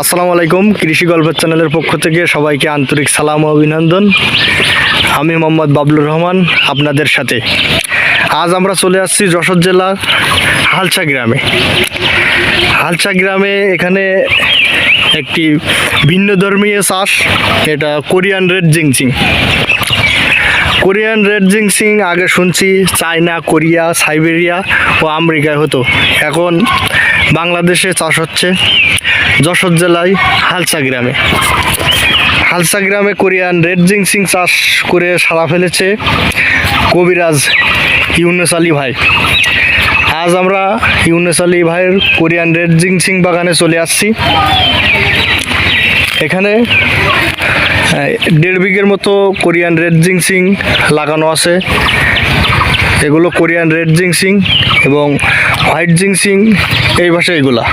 আসসালামু আলাইকুম। কৃষি গল্পের চ্যানেলের পক্ষ থেকে সবাইকে আন্তরিক সালাম ও অভিনন্দন। আমি মোহাম্মদ বাবলুর রহমান আপনাদের সাথে। আজ আমরা চলে আসছি যশোর জেলার হালসা গ্রামে। হালসা গ্রামে এখানে একটি ভিন্ন ধর্মীয় চাষ, এটা কোরিয়ান রেড জিংসিং। কোরিয়ান রেড জিংসিং আগে শুনছি চায়না, কোরিয়া, সাইবেরিয়া ও আমেরিকায় হতো। এখন বাংলাদেশে চাষ হচ্ছে যশোর জেলায় হালসা গ্রামে। হালসা গ্রামে কোরিয়ান রেড জিংসিং চাষ করে সাড়া ফেলেছে কবিরাজ ইউনুস আলী ভাই। আজ আমরা ইউনুস আলী ভাইয়ের কোরিয়ান রেড জিংসিং বাগানে চলে আসছি। এখানে 1.5 বিঘের মতো কোরিয়ান রেড জিংসিং লাগানো আছে। এগুলো কোরিয়ান রেড জিংসিং এবং হোয়াইট জিংসিং এই ভাষায় এগুলা।